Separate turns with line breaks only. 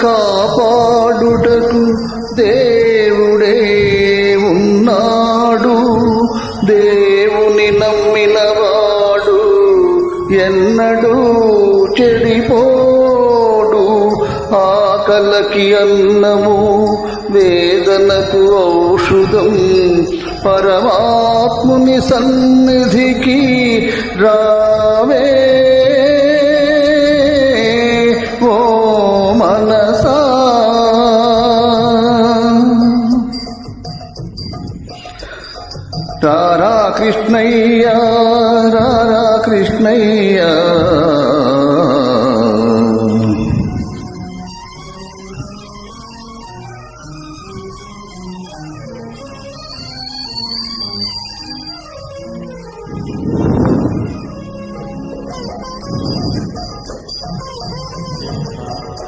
కాపాడుటకు దేవుడే ఉన్నాడు. దేవుని నమ్మినవాడు ఎన్నడూ చెడిపోడు. ఆకలికి అన్నము, వేదనకు ఔషధం. పరమాత్ముని సన్నిధికి రావే ఓ మనసా. రారా కృష్ణయ్య, రారా కృష్ణయ్య.